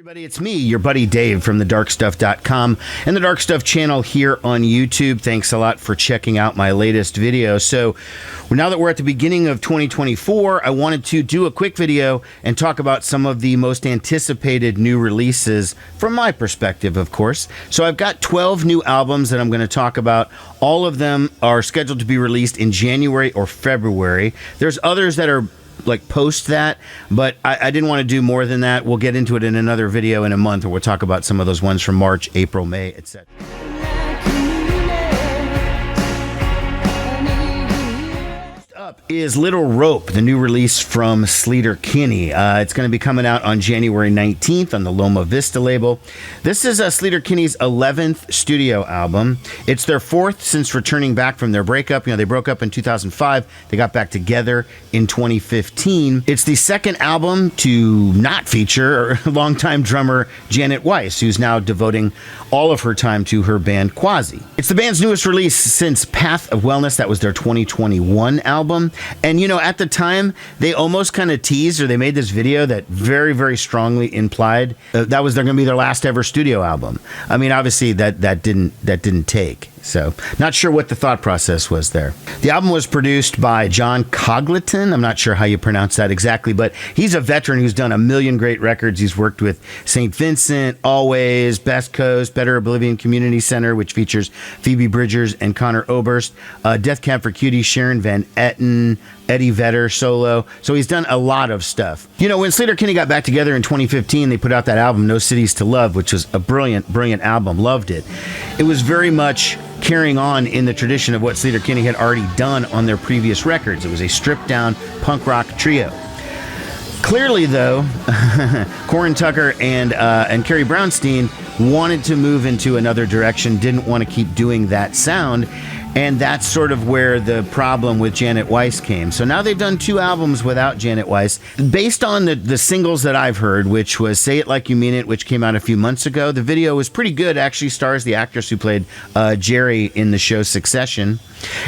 Everybody, it's me, your buddy Dave from thedarkstuff.com and the Dark Stuff channel here on YouTube. Thanks a lot for checking out my latest video. So now that we're at the beginning of 2024, I wanted to do a quick video and talk about some of the most anticipated new releases from my perspective, of course. So I've got 12 new albums that I'm going to talk about. All of them are scheduled to be released in January or February. There's others that are like post that, but I didn't want to do more than that. We'll get into it in another video in a month, where we'll talk about some of those ones from March, April, May, etc. Up is Little Rope, the new release from Sleater-Kinney. It's going to be coming out on January 19th on the Loma Vista label. This is Sleater-Kinney's 11th studio album. It's their fourth since returning back from their breakup. You know, they broke up in 2005. They got back together in 2015. It's the second album to not feature longtime drummer Janet Weiss, who's now devoting all of her time to her band Quasi. It's the band's newest release since Path of Wellness. That was their 2021 album. And, you know, at the time, they almost kind of teased, or they made this video that very, very strongly implied that was going to be their last ever studio album. I mean, obviously, that didn't take. So, not sure what the thought process was there. The album was produced by John Cogleton. I'm not sure how you pronounce that exactly, but he's a veteran who's done a million great records. He's worked with St. Vincent, Always, Best Coast, Better Oblivion Community Center, which features Phoebe Bridgers and Connor Oberst, Death Camp for Cuties, Sharon Van Etten, Eddie Vedder solo. So he's done a lot of stuff. You know, when Sleater-Kinney got back together in 2015, they put out that album, No Cities to Love, which was a brilliant, brilliant album. Loved it. It was very much carrying on in the tradition of what Sleater-Kinney had already done on their previous records. It was a stripped-down punk rock trio. Clearly, though, Corin Tucker and Carrie Brownstein wanted to move into another direction, didn't want to keep doing that sound. And that's sort of where the problem with Janet Weiss came. So now they've done 2 albums without Janet Weiss. Based on the singles that I've heard, which was Say It Like You Mean It, which came out a few months ago, the video was pretty good. Actually stars the actress who played Jerry in the show Succession.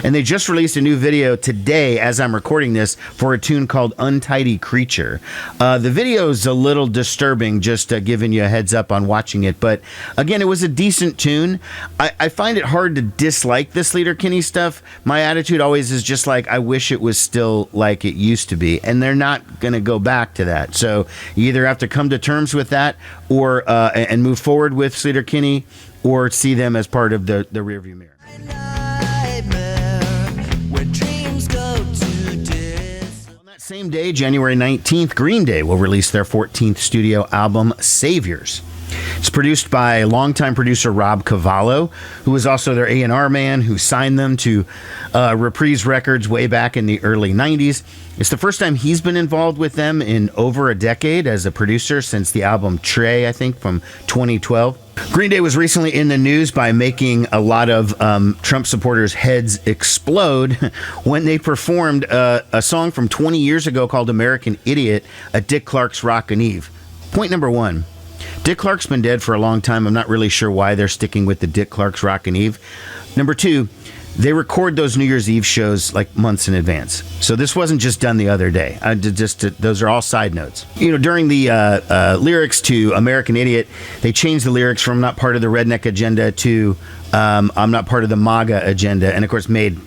And they just released a new video today, as I'm recording this, for a tune called Untidy Creature. The video is a little disturbing, just giving you a heads up on watching it. But again, it was a decent tune. I find it hard to dislike the Sleater-Kinney stuff. My attitude always is just like, I wish it was still like it used to be. And they're not going to go back to that. So you either have to come to terms with that or and move forward with Sleater-Kinney, or see them as part of the rearview mirror. Same day, January 19th, Green Day will release their 14th studio album, Saviors. It's produced by longtime producer Rob Cavallo, who was also their A&R man, who signed them to Reprise Records way back in the early 90s. It's the first time he's been involved with them in over a decade as a producer, since the album Trey, I think, from 2012. Green Day was recently in the news by making a lot of Trump supporters' heads explode when they performed a song from 20 years ago called American Idiot at Dick Clark's Rockin' Eve. Point number 1. Dick Clark's been dead for a long time. I'm not really sure why they're sticking with the Dick Clark's Rockin' Eve. Number 2, they record those New Year's Eve shows like months in advance. So this wasn't just done the other day. Those are all side notes. You know, during the lyrics to American Idiot, they changed the lyrics from "Not part of the redneck agenda" to "I'm not part of the MAGA agenda," and of course made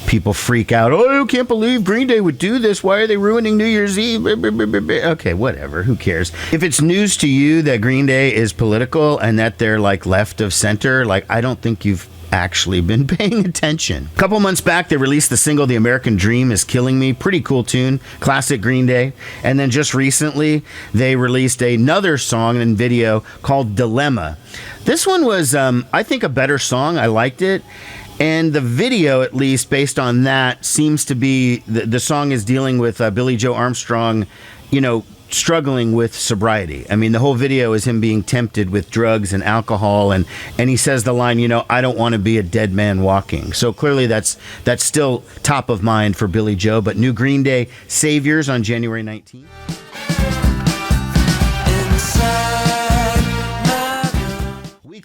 people freak out. Oh, I can't believe Green Day would do this. Why are they ruining New Year's Eve? Okay, whatever. Who cares? If it's news to you that Green Day is political and that they're like left of center, like, I don't think you've actually been paying attention. A couple months back, they released the single The American Dream Is Killing Me. Pretty cool tune. Classic Green Day. And then just recently, they released another song and video called Dilemma. This one was, I think, a better song. I liked it. And the video, at least based on that, seems to be the song is dealing with Billy Joe Armstrong, you know, struggling with sobriety. I mean, the whole video is him being tempted with drugs and alcohol, and he says the line, you know, I don't want to be a dead man walking. So clearly that's still top of mind for Billy Joe. But new Green Day, Saviors, on January 19th.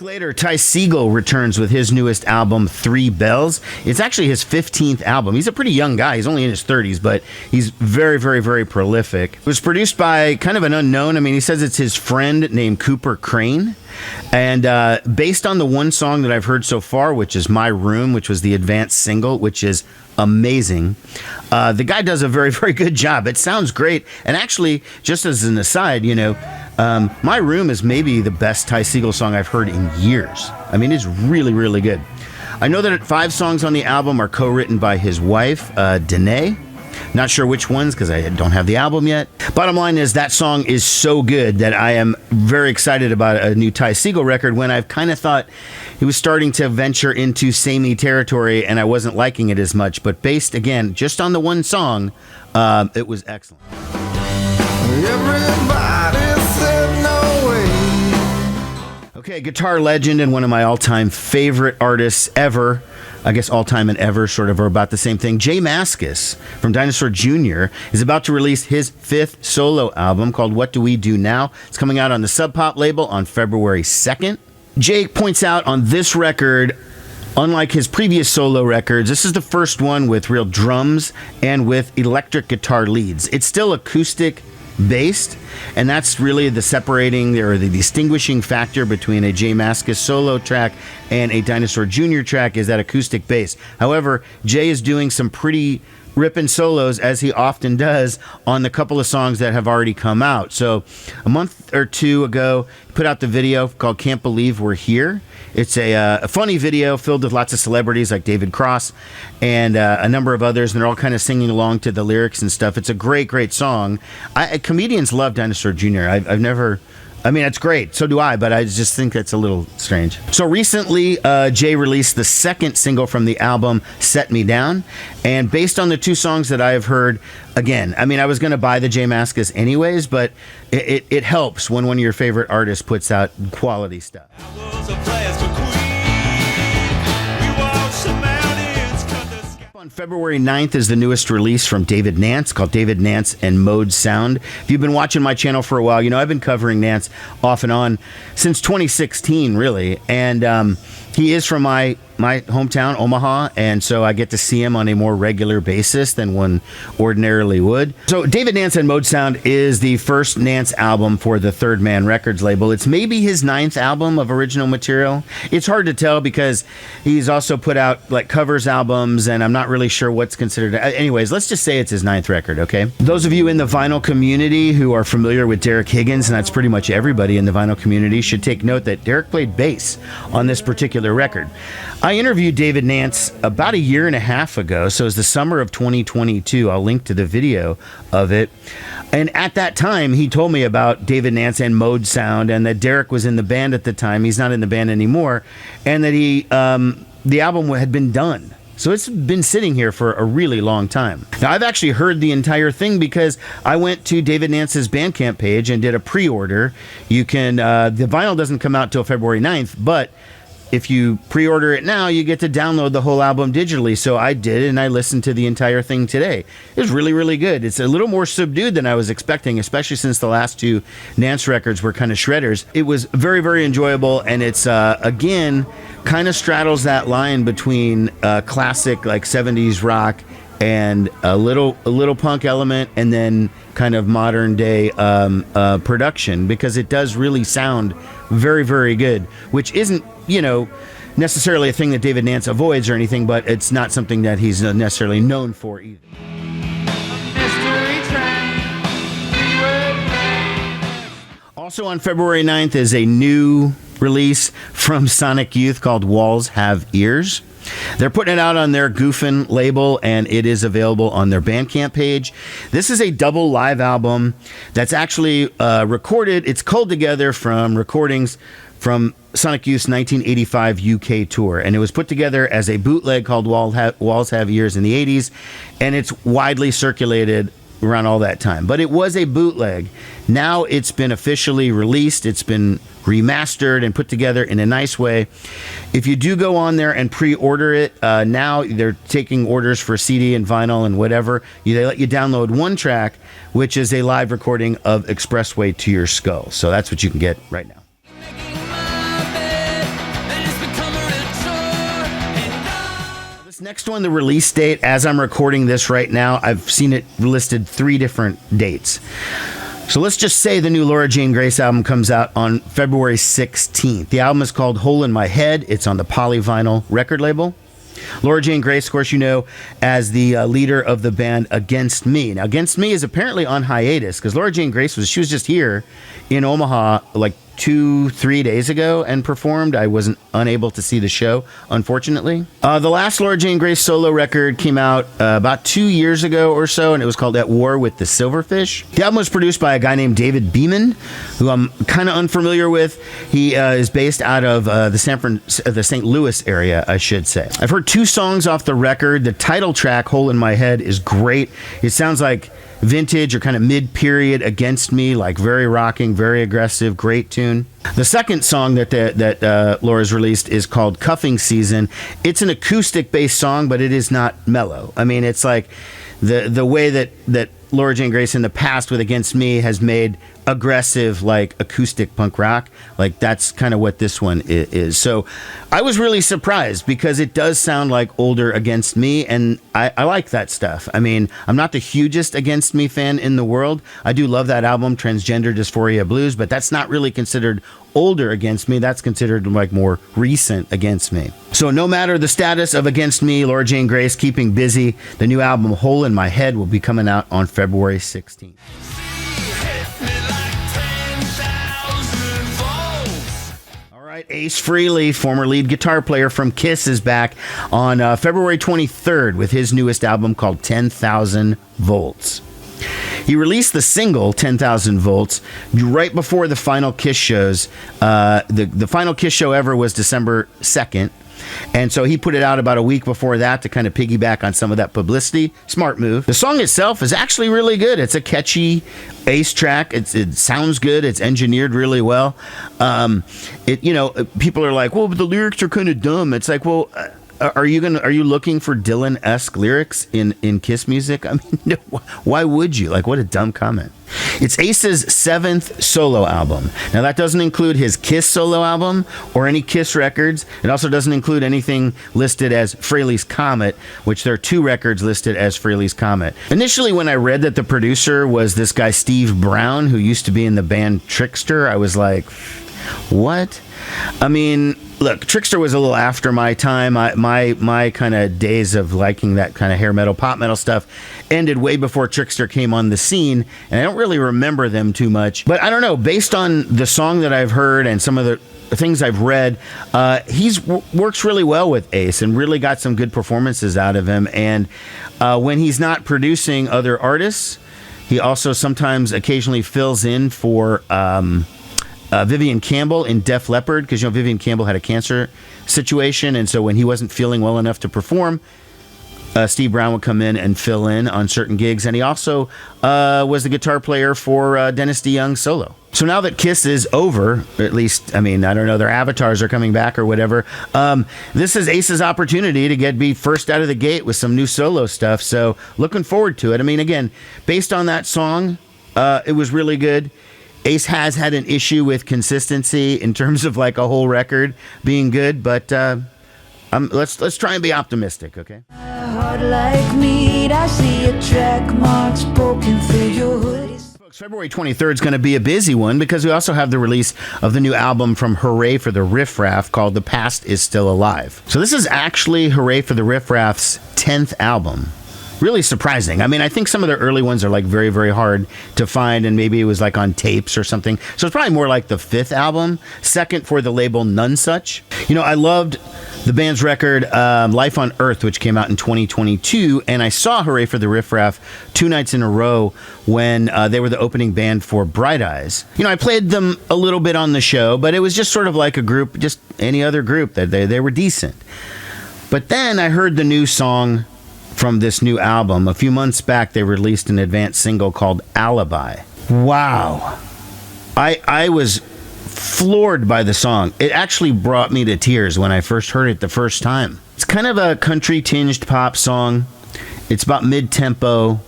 week later, Ty Segall returns with his newest album, 3 Bells. It's actually his 15th album. He's a pretty young guy. He's only in his 30s, but he's very, very, very prolific. It was produced by kind of an unknown. I mean, he says it's his friend named Cooper Crane. And based on the one song that I've heard so far, which is My Room, which was the advanced single, which is amazing. The guy does a very, very good job. It sounds great. And actually, just as an aside, My Room is maybe the best Ty Segall song I've heard in years. I mean, it's really, really good. I know that 5 songs on the album are co-written by his wife, Danae. Not sure which ones because I don't have the album yet. Bottom line is that song is so good that I am very excited about a new Ty Segall record when I've kind of thought he was starting to venture into samey territory and I wasn't liking it as much. But based, again, just on the one song, it was excellent. Everybody said no way. Okay, guitar legend and one of my all-time favorite artists ever. I guess all time and ever sort of are about the same thing. Jay Mascis from Dinosaur Jr. is about to release his 5th solo album called What Do We Do Now? It's coming out on the Sub Pop label on February 2nd. Jay points out on this record, unlike his previous solo records, this is the first one with real drums and with electric guitar leads. It's still acoustic based, and that's really the separating or the distinguishing factor between a Jay Mascis solo track and a Dinosaur Jr. track is that acoustic bass. However, Jay is doing some pretty ripping solos, as he often does, on the couple of songs that have already come out. So a month or two ago, he put out the video called Can't Believe We're Here. It's a funny video filled with lots of celebrities like David Cross and a number of others, and they're all kind of singing along to the lyrics and stuff. It's a great, great song. Comedians love Dinosaur Jr. I've never... I mean, it's great. So do I, but I just think that's a little strange. So recently, Jay released the 2nd single from the album, Set Me Down. And based on the 2 songs that I have heard, again, I mean, I was going to buy the Jay Mascis anyways, but it helps when one of your favorite artists puts out quality stuff. On February 9th is the newest release from David Nance called David Nance and Mode Sound. If you've been watching my channel for a while, I've been covering Nance off and on since 2016, really. And he is from my hometown, Omaha, and so I get to see him on a more regular basis than one ordinarily would. So David Nance and Mode Sound is the first Nance album for the Third Man Records label. It's maybe his 9th album of original material. It's hard to tell because he's also put out like covers albums, and I'm not really sure what's considered. Anyways, let's just say it's his 9th record, okay? Those of you in the vinyl community who are familiar with Derek Higgins, and that's pretty much everybody in the vinyl community, should take note that Derek played bass on this particular record. I interviewed David Nance about a year and a half ago, so it was the summer of 2022. I'll link to the video of it. And at that time, he told me about David Nance and Mode Sound, and that Derek was in the band at the time. He's not in the band anymore, and that the album had been done. So it's been sitting here for a really long time. Now, I've actually heard the entire thing because I went to David Nance's Bandcamp page and did a pre-order. You can, the vinyl doesn't come out till February 9th, but if you pre-order it now, you get to download the whole album digitally. So I did, and I listened to the entire thing today. It was really, really good. It's a little more subdued than I was expecting, especially since the last 2 Nance records were kind of shredders. It was very, very enjoyable, and it's, again, kind of straddles that line between classic, like 70s rock and a little punk element, and then kind of modern day production, because it does really sound very, very good, which isn't, necessarily a thing that David Nance avoids or anything, but it's not something that he's necessarily known for either. Also on February 9th is a new release from Sonic Youth called Walls Have Ears. They're putting it out on their Goofin' label, and it is available on their Bandcamp page. This is a double live album that's actually recorded. It's culled together from recordings from Sonic Youth's 1985 UK tour, and it was put together as a bootleg called Walls Have Ears in the 80s, and it's widely circulated around all that time. But it was a bootleg. Now it's been officially released. It's been remastered and put together in a nice way. If you do go on there and pre-order it, now they're taking orders for CD and vinyl and whatever. They let you download one track, which is a live recording of Expressway to Your Skull. So that's what you can get right now. This next one, the release date, as I'm recording this right now, I've seen it listed 3 different dates. So let's just say the new Laura Jane Grace album comes out on February 16th. The album is called Hole in My Head. It's on the Polyvinyl record label. Laura Jane Grace, of course, you know, as the leader of the band Against Me. Now, Against Me is apparently on hiatus because Laura Jane Grace was just here in Omaha like 2-3 days ago and performed. I wasn't unable to see the show, unfortunately. The last Laura Jane Grace solo record came out about 2 years ago or so, and it was called At War with the Silverfish. The album was produced by a guy named David Beeman, who I'm kind of unfamiliar with. He is based out of the St. Louis area, I should say. I've heard 2 songs off the record. The title track, Hole in My Head, is great. It sounds like vintage or kind of mid-period Against Me, like very rocking, very aggressive, great tune. The second song that Laura's released is called Cuffing Season. It's an acoustic-based song, but it is not mellow. I mean, it's like the way that Laura Jane Grace in the past with Against Me has made aggressive, like acoustic punk rock. Like that's kind of what this one is. So I was really surprised because it does sound like older Against Me, and I like that stuff. I mean, I'm not the hugest Against Me fan in the world. I do love that album, Transgender Dysphoria Blues, but that's not really considered older Against Me. That's considered like more recent Against Me. So no matter the status of Against Me, Laura Jane Grace keeping busy. The new album Hole in My Head will be coming out on February 16th. Ace Frehley, former lead guitar player from Kiss, is back on February 23rd with his newest album called 10,000 Volts. He released the single 10,000 Volts right before the final Kiss shows. The final Kiss show ever was December 2nd. And so he put it out about a week before that to kind of piggyback on some of that publicity. Smart move. The song itself is actually really good. It's a catchy Ace track. It sounds good. It's engineered really well. People are like, well, but the lyrics are kind of dumb. It's like, well, are you looking for Dylan-esque lyrics in Kiss music? I mean, no, why would you? Like, what a dumb comment. It's Ace's 7th solo album. Now, that doesn't include his Kiss solo album or any Kiss records. It also doesn't include anything listed as Frehley's Comet, which there are 2 records listed as Frehley's Comet. Initially, when I read that the producer was this guy Steve Brown, who used to be in the band Trickster, I was like, what? I mean, look, Trickster was a little after my time. My kind of days of liking that kind of hair metal, pop metal stuff ended way before Trickster came on the scene, and I don't really remember them too much. But I don't know, based on the song that I've heard and some of the things I've read, works really well with Ace and really got some good performances out of him. And when he's not producing other artists, he also sometimes occasionally fills in for Vivian Campbell in Def Leppard, because Vivian Campbell had a cancer situation, and so when he wasn't feeling well enough to perform, Steve Brown would come in and fill in on certain gigs, and he also was the guitar player for Dennis DeYoung solo. So now that Kiss is over, at least, I mean, I don't know, their avatars are coming back or whatever, this is Ace's opportunity to be first out of the gate with some new solo stuff, so looking forward to it. I mean, again, based on that song, it was really good. Ace has had an issue with consistency in terms of like a whole record being good, but let's try and be optimistic, okay? Heart like meat, I see a track marks broken through your hoodie. Folks, February 23rd is going to be a busy one because we also have the release of the new album from Hooray for the Riff Raff called The Past Is Still Alive. So this is actually Hooray for the Riff Raff's 10th album. Really surprising. I mean, I think some of their early ones are like very, very hard to find, and maybe it was like on tapes or something. So it's probably more like the 5th album, second for the label None Such. I loved the band's record Life on Earth, which came out in 2022, and I saw Hooray for the Riff Raff 2 nights in a row when they were the opening band for Bright Eyes. I played them a little bit on the show, but it was just sort of like a group, just any other group, that they were decent. But then I heard the new song from this new album. A few months back, they released an advanced single called Alibi. Wow. I was floored by the song. It actually brought me to tears when I first heard it the first time. It's kind of a country-tinged pop song. It's about mid-tempo.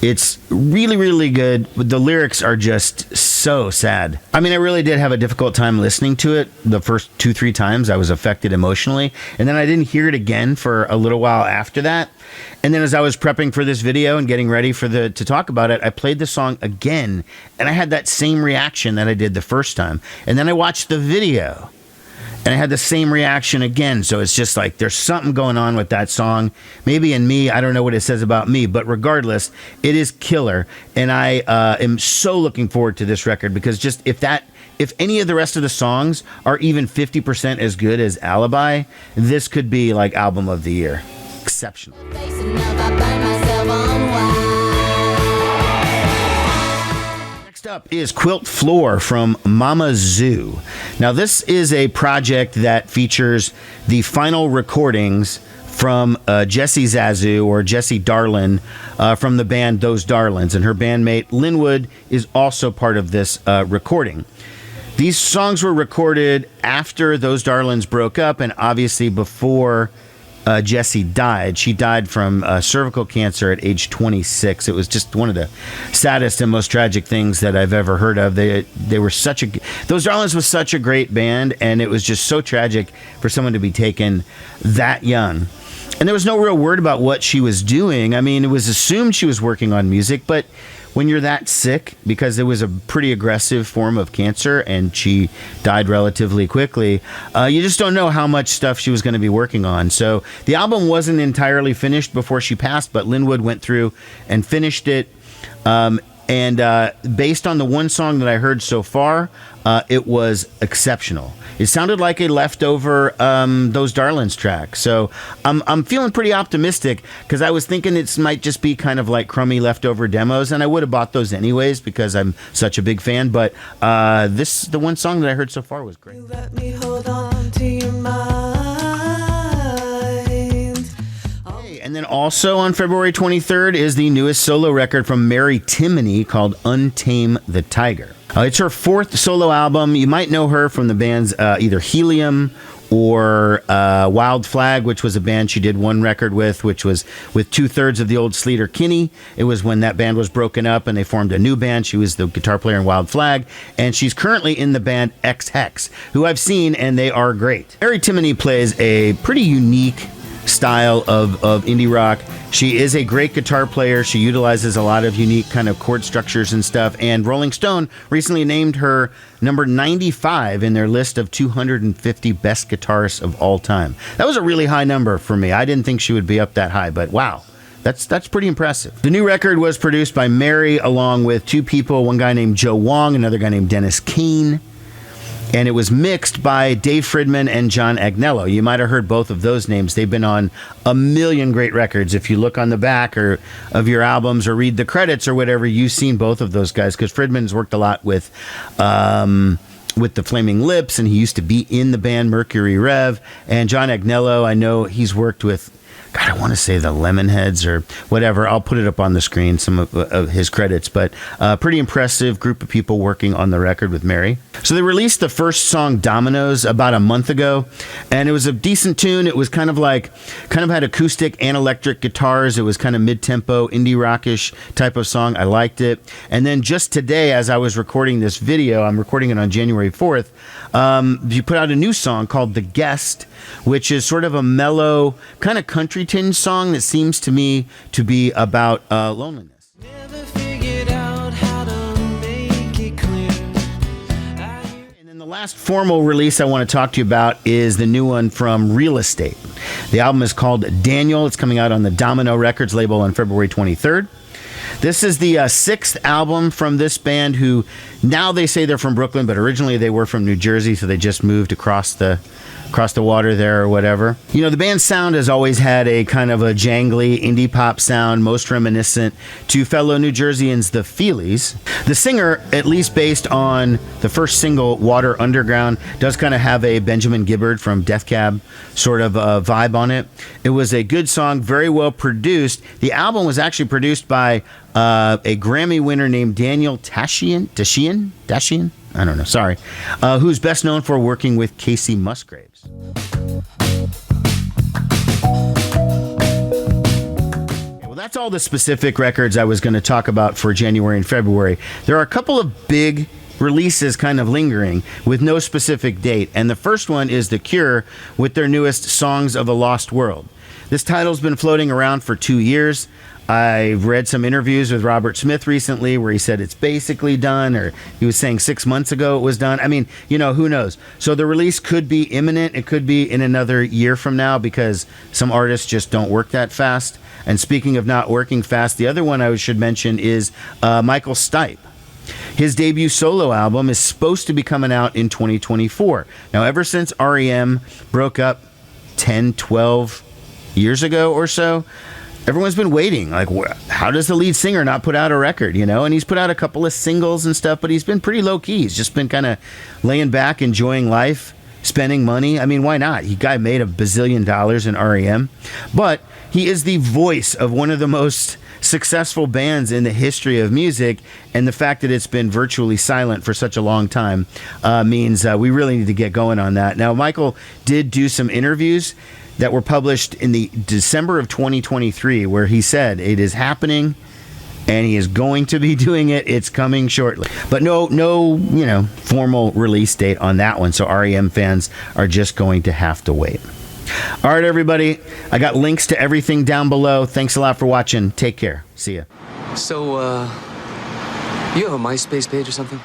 It's really, really good. The lyrics are just so sad. I mean, I really did have a difficult time listening to it the first 2-3 times. I was affected emotionally. And then I didn't hear it again for a little while after that. And then as I was prepping for this video and getting ready to talk about it, I played the song again. And I had that same reaction that I did the first time. And then I watched the video. And I had the same reaction again. So it's just like there's something going on with that song. Maybe in me, I don't know what it says about me. But regardless, it is killer. And I am so looking forward to this record because just if any of the rest of the songs are even 50% as good as Alibi, this could be like album of the year. Exceptional. Next up is Quilt Floor from Mama Zoo. Now, this is a project that features the final recordings from Jessie Zazu, or Jessie Darlin, from the band Those Darlins, and her bandmate Linwood is also part of this recording. These songs were recorded after Those Darlins broke up, and obviously before Jessie died. She died from cervical cancer at age 26. It was just one of the saddest and most tragic things that I've ever heard of. They were Those Darlings was such a great band, and it was just so tragic for someone to be taken that young. And there was no real word about what she was doing. I mean, it was assumed she was working on music, but when you're that sick, because it was a pretty aggressive form of cancer and she died relatively quickly, you just don't know how much stuff she was going to be working on. So the album wasn't entirely finished before she passed, but Linwood went through and finished it. And based on the one song that I heard so far, it was exceptional. It sounded like a leftover Those Darlings track. So I'm feeling pretty optimistic because I was thinking it might just be kind of like crummy leftover demos, and I would have bought those anyways because I'm such a big fan. But the one song that I heard so far was great. Let me hold on to your mind. And then also on February 23rd is the newest solo record from Mary Timony called Untame the Tiger. It's her fourth solo album. You might know her from the bands either Helium or Wild Flag, which was a band she did one record with, which was with 2/3 of the old Sleater Kinney. It was when that band was broken up and they formed a new band. She was the guitar player in Wild Flag, and she's currently in the band X Hex, who I've seen, and they are great. Mary Timony plays a pretty unique style of indie rock. She is a great guitar player. She utilizes a lot of unique kind of chord structures and stuff. And Rolling Stone recently named her number 95 in their list of 250 best guitarists of all time. That was a really high number for me. I didn't think she would be up that high, but wow. That's pretty impressive. The new record was produced by Mary along with two people, one guy named Joe Wong, another guy named Dennis Kane. And it was mixed by Dave Fridman and John Agnello. You might have heard both of those names. They've been on a million great records. If you look on the back of your albums or read the credits or whatever, you've seen both of those guys, because Fridman's worked a lot with the Flaming Lips, and he used to be in the band Mercury Rev. And John Agnello, I know he's worked with, God, I want to say the Lemonheads or whatever. I'll put it up on the screen, some of his credits. But pretty impressive group of people working on the record with Mary. So they released the first song, Dominoes, about a month ago. And it was a decent tune. It was kind of had acoustic and electric guitars. It was kind of mid-tempo, indie rockish type of song. I liked it. And then just today, as I was recording this video, I'm recording it on January 4th, you put out a new song called The Guest, which is sort of a mellow, kind of country tinge song that seems to me to be about loneliness. Never figured out how to make it clear. And then the last formal release I want to talk to you about is the new one from Real Estate. The album is called Daniel. It's coming out on the Domino Records label on February 23rd. This is the sixth album from this band, who now they say they're from Brooklyn, but originally they were from New Jersey, so they just moved across the water there or whatever. You know, the band's sound has always had a kind of a jangly indie pop sound, most reminiscent to fellow New Jerseyans, the Feelies. The singer, at least based on the first single, Water Underground, does kind of have a Benjamin Gibbard from Death Cab sort of vibe on it. It was a good song, very well produced. The album was actually produced by a Grammy winner named Daniel Tashian? I don't know, sorry. Who's best known for working with Casey Musgraves. Well, that's all the specific records I was going to talk about for January and February. There are a couple of big releases kind of lingering with no specific date. And the first one is The Cure with their newest Songs of a Lost World. This title's been floating around for 2 years. I've read some interviews with Robert Smith recently where he said it's basically done, or he was saying 6 months ago it was done. I mean, who knows? So the release could be imminent. It could be in another year from now because some artists just don't work that fast. And speaking of not working fast, the other one I should mention is Michael Stipe. His debut solo album is supposed to be coming out in 2024. Now, ever since REM broke up 10, 12 years ago or so, everyone's been waiting. Like, how does the lead singer not put out a record, And he's put out a couple of singles and stuff, but he's been pretty low-key. He's just been kind of laying back, enjoying life, spending money. I mean, why not? He guy made $1 billion in REM. But he is the voice of one of the most successful bands in the history of music, and the fact that it's been virtually silent for such a long time means we really need to get going on that. Now, Michael did do some interviews that were published in the December of 2023 where he said it is happening and he is going to be doing it. It's coming shortly. But no, formal release date on that one. So REM fans are just going to have to wait. All right, everybody. I got links to everything down below. Thanks a lot for watching. Take care. See ya. So, you have a MySpace page or something?